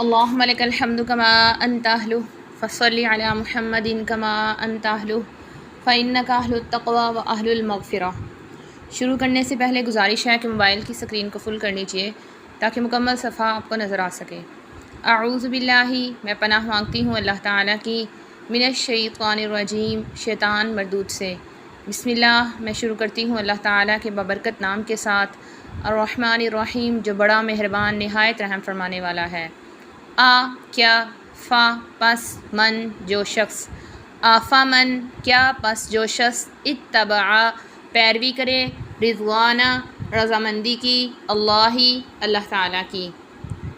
اللہم لک الحمد کما انت اہلہ فصلی علی محمد کما انت اہلہ فإنک اہل التقوی و اہل المغفرہ۔ شروع کرنے سے پہلے گزارش ہے کہ موبائل کی سکرین کو فل کر لیجیے تاکہ مکمل صفحہ آپ کو نظر آ سکے۔ اعوذ باللہ، میں پناہ مانگتی ہوں اللہ تعالیٰ کی، من الشیطان الرجیم، شیطان مردود سے۔ بسم اللہ، میں شروع کرتی ہوں اللہ تعالیٰ کے بابرکت نام کے ساتھ، الرحمن الرحیم، جو بڑا مہربان نہایت رحم فرمانے والا ہے۔ آ کیا، فا پس، من جو شخص، آفا من کیا پس جو شخص، اتبعا پیروی کرے، رضوانہ رضامندی کی، اللہ تعالیٰ کی،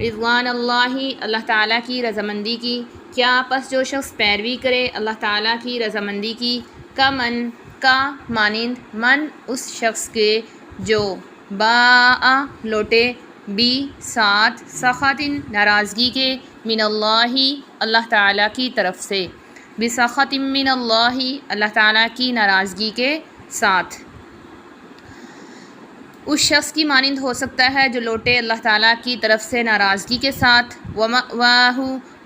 رضوان اللہ تعالیٰ کی رضامندی کی، کیا پس جو شخص پیروی کرے اللہ تعالیٰ کی رضامندی کی، کا من کا مانند، من اس شخص کے جو باء لوٹے، بی ساتھ، سخط ناراضگی کے، من اللہ تعالیٰ کی طرف سے، بسخط من اللہ تعالیٰ کی ناراضگی کے ساتھ۔ اس شخص کی مانند ہو سکتا ہے جو لوٹے اللہ تعالیٰ کی طرف سے ناراضگی کے ساتھ، ومأواہ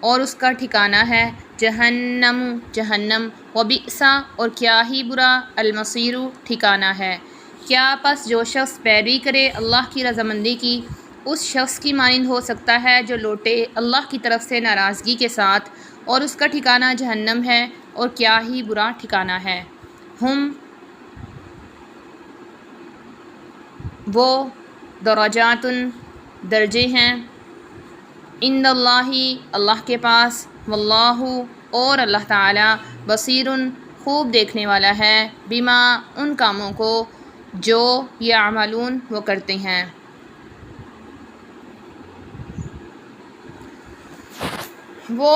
اور اس کا ٹھکانہ ہے، جہنم، وبئس اور کیا ہی برا، المصیر ٹھکانہ ہے۔ کیا پس جو شخص پیروی کرے اللہ کی رضامندی کی، اس شخص کی مانند ہو سکتا ہے جو لوٹے اللہ کی طرف سے ناراضگی کے ساتھ، اور اس کا ٹھکانہ جہنم ہے، اور کیا ہی برا ٹھکانہ ہے۔ ہم وہ درجات درجے ہیں، عند اللہ کے پاس، واللہ اور اللہ تعالیٰ، بصیر خوب دیکھنے والا ہے، بما ان کاموں کو جو یعملون وہ کرتے ہیں۔ وہ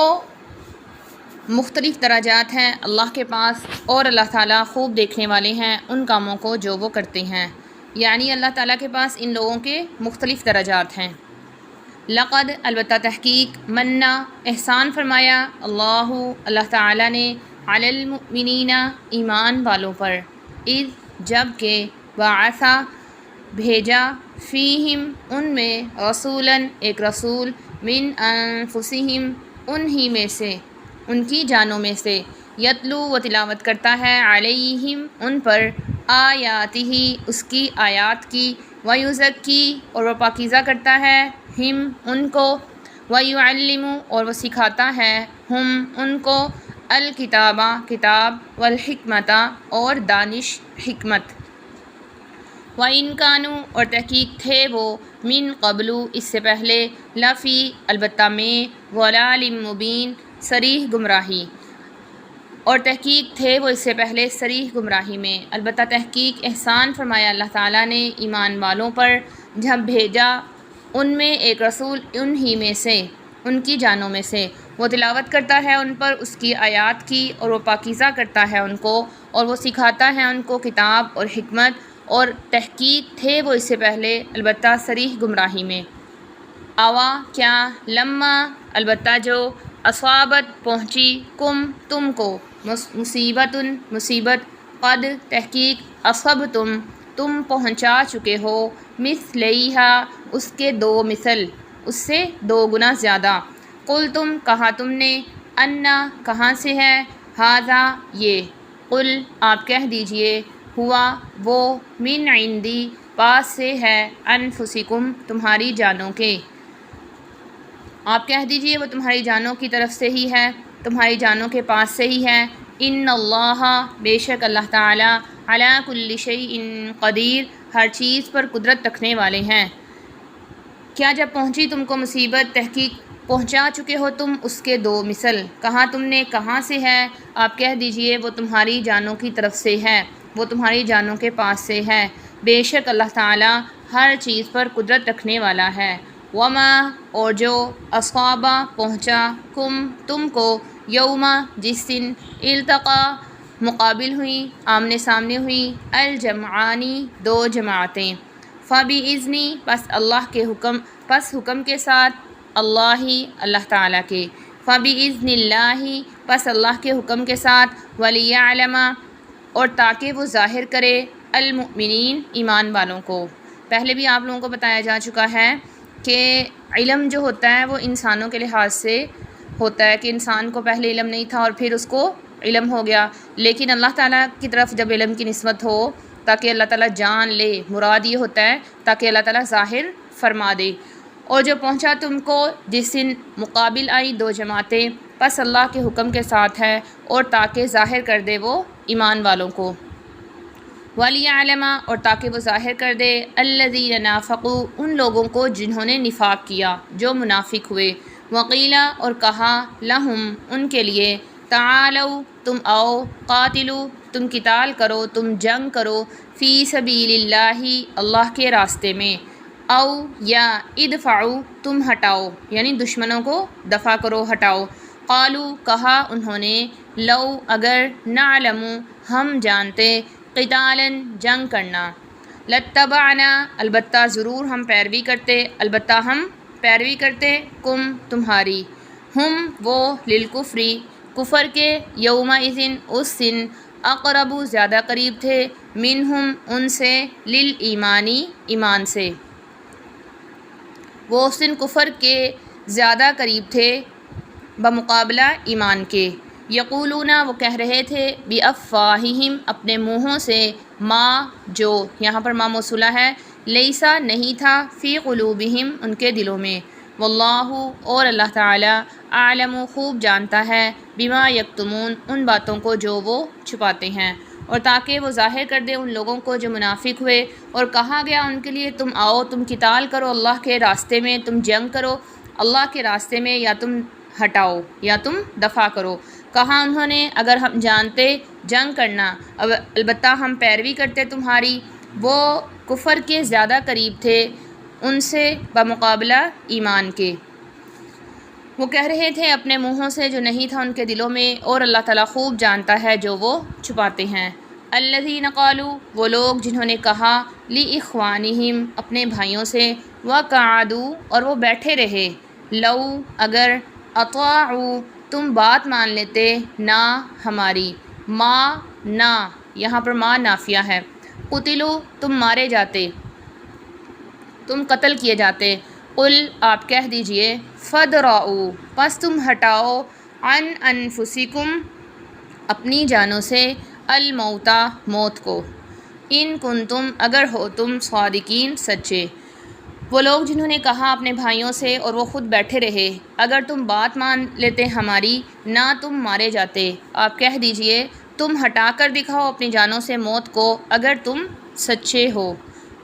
مختلف درجات ہیں اللہ کے پاس، اور اللہ تعالیٰ خوب دیکھنے والے ہیں ان کاموں کو جو وہ کرتے ہیں، یعنی اللہ تعالیٰ کے پاس ان لوگوں کے مختلف درجات ہیں۔ لقد البتہ تحقیق، منا احسان فرمایا، اللہ تعالیٰ نے، علی المؤمنین ایمان والوں پر، اذ جب کہ، بعثا بھیجا، فیہم ان میں، رسولاً ایک رسول، من انفسہم انہی میں سے، ان کی جانوں میں سے، یتلو و تلاوت کرتا ہے، علیہم ان پر، آیاتہ اس کی آیات کی، ویزکی اور وہ پاکیزہ کرتا ہے، ہم ان کو، ویعلم اور وہ سکھاتا ہے، ہم ان کو، الکتابہ کتاب، والحکمت اور دانش حکمت، وَإِن كَانُوا اور تحقیق تھے وہ، من قبل اس سے پہلے، لفی البتہ میں، ضلال مبین صریح گمراہی، اور تحقیق تھے وہ اس سے پہلے صریح گمراہی میں۔ البتہ تحقیق احسان فرمایا اللہ تعالیٰ نے ایمان والوں پر، جب بھیجا ان میں ایک رسول، انہی میں سے، ان کی جانوں میں سے، وہ تلاوت کرتا ہے ان پر اس کی آیات کی، اور وہ پاکیزہ کرتا ہے ان کو، اور وہ سکھاتا ہے ان کو کتاب اور حکمت، اور تحقیق تھے وہ اس سے پہلے البتہ صریح گمراہی میں۔ اوا کیا، لما البتہ جو، اصابت پہنچی، کم تم کو، مصیبت، قد تحقیق، اصبتم تم پہنچا چکے ہو، مثلیہا اس کے دو مثل، اس سے دو گنا زیادہ، قل تم کہا تم نے، انا کہاں سے ہے، ھذا یہ، قل آپ کہہ دیجئے، ہوا وہ، من عندی پاس سے ہے، انفسکم تمہاری جانوں کے، آپ کہہ دیجئے وہ تمہاری جانوں کی طرف سے ہی ہے، تمہاری جانوں کے پاس سے ہی ہے، ان اللہ بے شک اللہ تعالیٰ، علی کل شیء قدیر ہر چیز پر قدرت رکھنے والے ہیں۔ کیا جب پہنچی تم کو مصیبت، تحقیق پہنچا چکے ہو تم اس کے دو مثل، کہا تم نے کہاں سے ہے، آپ کہہ دیجئے وہ تمہاری جانوں کی طرف سے ہے، وہ تمہاری جانوں کے پاس سے ہے، بے شک اللہ تعالیٰ ہر چیز پر قدرت رکھنے والا ہے۔ وما اور جو، اصابہ پہنچا، کم تم کو، یوم جس دن، التقا مقابل ہوئیں، آمنے سامنے ہوئیں، الجمعانی دو جماعتیں، فبإذنی پس حکم کے ساتھ، اللہ تعالیٰ کے، فبإذن اللہ پس اللہ کے حکم کے ساتھ، ولیعلم اور تاکہ وہ ظاہر کرے، المؤمنین ایمان والوں کو۔ پہلے بھی آپ لوگوں کو بتایا جا چکا ہے کہ علم جو ہوتا ہے وہ انسانوں کے لحاظ سے ہوتا ہے کہ انسان کو پہلے علم نہیں تھا اور پھر اس کو علم ہو گیا، لیکن اللہ تعالیٰ کی طرف جب علم کی نسبت ہو تاکہ اللہ تعالیٰ جان لے، مراد یہ ہوتا ہے تاکہ اللہ تعالیٰ ظاہر فرما دے۔ اور جو پہنچا تم کو جس دن مقابل آئی دو جماعتیں، پس اللہ کے حکم کے ساتھ ہے اور تاکہ ظاہر کر دے وہ ایمان والوں کو، وَلِيَعْلَمَ اور تاکہ وہ ظاہر کر دے الَّذِينَ نَافَقُوا ان لوگوں کو جنہوں نے نفاق کیا، جو منافق ہوئے، وَقِيلَ اور کہا لَهُمْ ان کے لیے تعالوا تم آؤ، قاتلوا تم قتال کرو، تم جنگ کرو، فی سبیل اللہ اللہ کے راستے میں، او یا ادفعوا تم ہٹاؤ یعنی دشمنوں کو دفع کرو، ہٹاؤ، قالوا کہا انہوں نے لو اگر نعلم ہم جانتے قتالا جنگ کرنا، لاتبعنا البتہ ضرور ہم پیروی کرتے، البتہ ہم پیروی کرتے، کم تمہاری، ہم وہ للکفری کفر کے، یومئذ اس دن، اقرب زیادہ قریب تھے، منہم ان سے، للایمانی ایمان سے، وہ اس دن کفر کے زیادہ قریب تھے بمقابلہ ایمان کے، یقولون وہ کہہ رہے تھے، بافواہہم اپنے منہوں سے، ما جو یہاں پر ما موصولہ ہے، لیسا نہیں تھا، فی قلوبہم ان کے دلوں میں، واللہ اور اللہ تعالیٰ اعلم خوب جانتا ہے، بما یکتمون ان باتوں کو جو وہ چھپاتے ہیں، اور تاکہ وہ ظاہر کر دے ان لوگوں کو جو منافق ہوئے، اور کہا گیا ان کے لیے تم آؤ، تم قتال کرو اللہ کے راستے میں، تم جنگ کرو اللہ کے راستے میں، یا تم ہٹاؤ یا تم دفع کرو، کہا انہوں نے اگر ہم جانتے جنگ کرنا، البتہ ہم پیروی کرتے تمہاری، وہ کفر کے زیادہ قریب تھے ان سے بمقابلہ ایمان کے، وہ کہہ رہے تھے اپنے منہوں سے جو نہیں تھا ان کے دلوں میں، اور اللہ تعالیٰ خوب جانتا ہے جو وہ چھپاتے ہیں، الذین قالوا وہ لوگ جنہوں نے کہا، لاخوانہم اپنے بھائیوں سے، وقعدوا اور وہ بیٹھے رہے، لو اگر، اطاعوا تم بات مان لیتے، نہ ہماری، ما نہ یہاں پر ما نافیہ ہے، قتلوا تم مارے جاتے، تم قتل کیے جاتے، قل آپ کہہ دیجئے، فادرؤوا پس تم ہٹاؤ، عن انفسکم اپنی جانوں سے، الموتا موت کو، ان کنتم اگر ہو تم صادقین سچے، وہ لوگ جنہوں نے کہا اپنے بھائیوں سے اور وہ خود بیٹھے رہے، اگر تم بات مان لیتے ہماری، نہ تم مارے جاتے، آپ کہہ دیجئے تم ہٹا کر دکھاؤ اپنی جانوں سے موت کو اگر تم سچے ہو،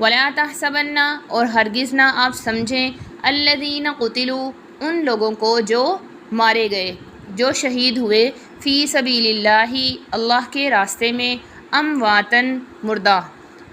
وَلَا تَحْسَبَنَّ اور ہرگز نہ آپ سمجھیں، الَّذِينَ قُتِلُوا ان لوگوں کو جو مارے گئے، جو شہید ہوئے، فی سبیل اللہ اللہ کے راستے میں، امواتن مردہ،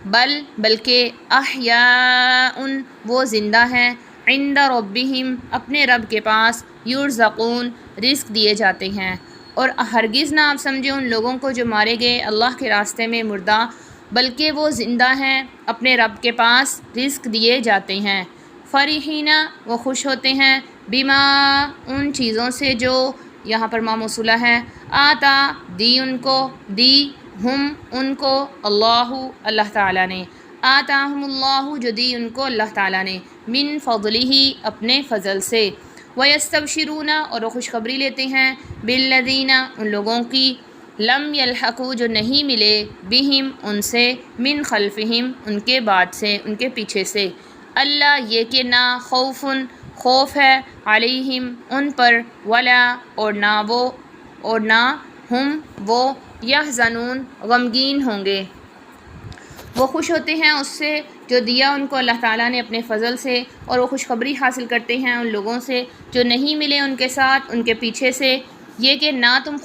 بلکہ احیاء وہ زندہ ہیں، عند ربہم اپنے رب کے پاس، یرزقون رزق دیے جاتے ہیں، اور ہرگز نہ آپ سمجھیں ان لوگوں کو جو مارے گئے اللہ کے راستے میں مردہ، بلکہ وہ زندہ ہیں اپنے رب کے پاس رزق دیے جاتے ہیں، فرحین وہ خوش ہوتے ہیں، بما ان چیزوں سے جو یہاں پر ما موصولہ ہے، آتا دی ان کو، دی ہم ان کو، اللہ تعالیٰ نے، آتاہم اللہ جو دی ان کو اللہ تعالیٰ نے، من فضلہ اپنے فضل سے، ویستبشرون اور وہ خوشخبری لیتے ہیں، بالذین ان لوگوں کی، لم یلحقوا جو نہیں ملے، بہم ان سے، من خلفہم ان کے بعد سے، ان کے پیچھے سے، اللہ یہ کہ نہ خوف ہے، علیہم ان پر، ولا اور نہ وہ، اور نہ ہم وہ، یحزنون غمگین ہوں گے، وہ خوش ہوتے ہیں اس سے جو دیا ان کو اللہ تعالیٰ نے اپنے فضل سے، اور وہ خوشخبری حاصل کرتے ہیں ان لوگوں سے جو نہیں ملے ان کے ساتھ، ان کے پیچھے سے، یہ کہ نہ تم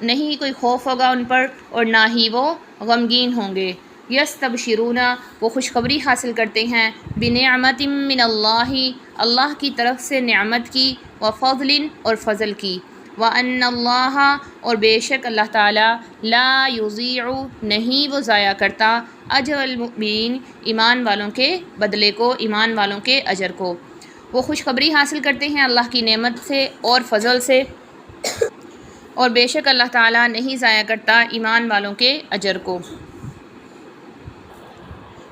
نہیں کوئی خوف ہوگا ان پر اور نہ ہی وہ غمگین ہوں گے، یستبشرون وہ خوشخبری حاصل کرتے ہیں، بنعمت من اللہ اللہ کی طرف سے نعمت کی، وفضل اور فضل کی، وَأَنَّ اللَّهَ اور بے شک اللہ تعالیٰ، لا یضیع نہیں وہ ضائع کرتا، اجر المؤمنین ایمان والوں کے بدلے کو، ایمان والوں کے اجر کو، وہ خوشخبری حاصل کرتے ہیں اللہ کی نعمت سے اور فضل سے، اور بے شک اللہ تعالیٰ نہیں ضائع کرتا ایمان والوں کے اجر کو۔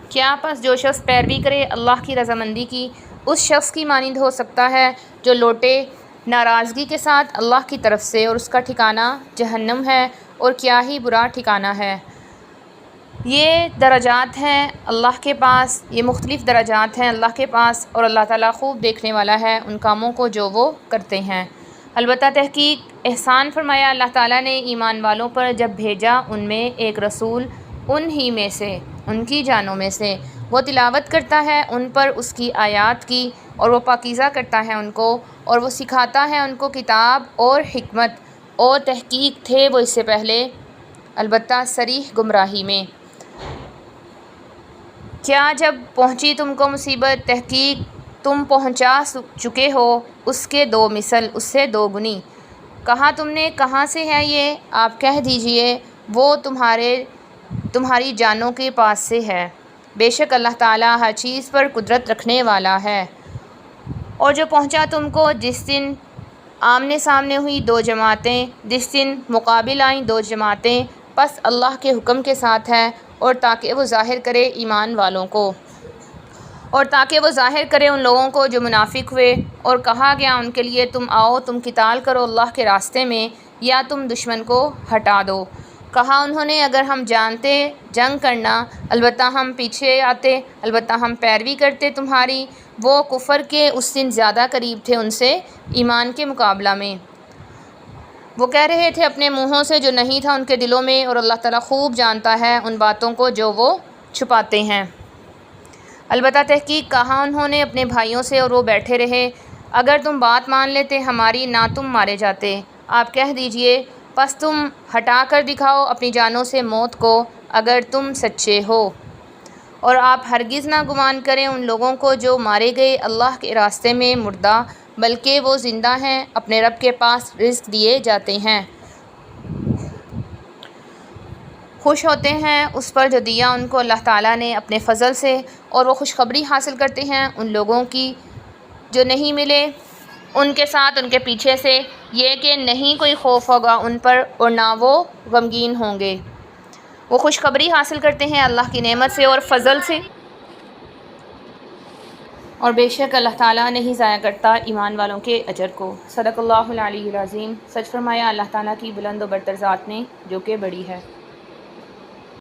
کیا پس جو شخص پیروی کرے اللہ کی رضامندی کی، اس شخص کی مانند ہو سکتا ہے جو لوٹے ناراضگی کے ساتھ اللہ کی طرف سے، اور اس کا ٹھکانہ جہنم ہے، اور کیا ہی برا ٹھکانہ ہے۔ یہ درجات ہیں اللہ کے پاس، یہ مختلف درجات ہیں اللہ کے پاس، اور اللہ تعالیٰ خوب دیکھنے والا ہے ان کاموں کو جو وہ کرتے ہیں۔ البتہ تحقیق احسان فرمایا اللہ تعالیٰ نے ایمان والوں پر جب بھیجا ان میں ایک رسول ان ہی میں سے، ان کی جانوں میں سے، وہ تلاوت کرتا ہے ان پر اس کی آیات کی، اور وہ پاکیزہ کرتا ہے ان کو، اور وہ سکھاتا ہے ان کو کتاب اور حکمت، اور تحقیق تھے وہ اس سے پہلے البتہ صریح گمراہی میں۔ کیا جب پہنچی تم کو مصیبت، تحقیق تم پہنچا چکے ہو اس کے دو مثل، اس سے دو گنی۔ کہا تم نے کہاں سے ہے یہ؟ آپ کہہ دیجئے وہ تمہاری جانوں کے پاس سے ہے۔ بے شک اللہ تعالیٰ ہر چیز پر قدرت رکھنے والا ہے۔ اور جو پہنچا تم کو جس دن آمنے سامنے ہوئی دو جماعتیں، جس دن مقابل آئیں دو جماعتیں، پس اللہ کے حکم کے ساتھ ہے، اور تاکہ وہ ظاہر کرے ایمان والوں کو، اور تاکہ وہ ظاہر کرے ان لوگوں کو جو منافق ہوئے، اور کہا گیا ان کے لیے تم آؤ تم قتال کرو اللہ کے راستے میں، یا تم دشمن کو ہٹا دو۔ کہا انہوں نے اگر ہم جانتے جنگ کرنا، البتہ ہم پیچھے آتے، البتہ ہم پیروی کرتے تمہاری۔ وہ کفر کے اس دن زیادہ قریب تھے ان سے ایمان کے مقابلہ میں۔ وہ کہہ رہے تھے اپنے منہوں سے جو نہیں تھا ان کے دلوں میں، اور اللہ تعالیٰ خوب جانتا ہے ان باتوں کو جو وہ چھپاتے ہیں۔ البتہ تحقیق کہا انہوں نے اپنے بھائیوں سے، اور وہ بیٹھے رہے، اگر تم بات مان لیتے ہماری نہ تم مارے جاتے۔ آپ کہہ دیجئے پس تم ہٹا کر دکھاؤ اپنی جانوں سے موت کو اگر تم سچے ہو، اور آپ ہرگز نہ گمان کریں ان لوگوں کو جو مارے گئے اللہ کے راستے میں مردہ، بلکہ وہ زندہ ہیں، اپنے رب کے پاس رزق دیے جاتے ہیں، خوش ہوتے ہیں اس پر جو دیا ان کو اللہ تعالیٰ نے اپنے فضل سے، اور وہ خوشخبری حاصل کرتے ہیں ان لوگوں کی جو نہیں ملے ان کے ساتھ ان کے پیچھے سے، یہ کہ نہیں کوئی خوف ہوگا ان پر اور نہ وہ غمگین ہوں گے۔ وہ خوشخبری حاصل کرتے ہیں اللہ کی نعمت سے اور فضل سے، اور بے شک اللہ تعالیٰ نہیں ضائع کرتا ایمان والوں کے اجر کو۔ صدق اللہ العلی العظیم۔ سچ فرمایا اللہ تعالیٰ کی بلند و برتر ذات نے جو کہ بڑی ہے۔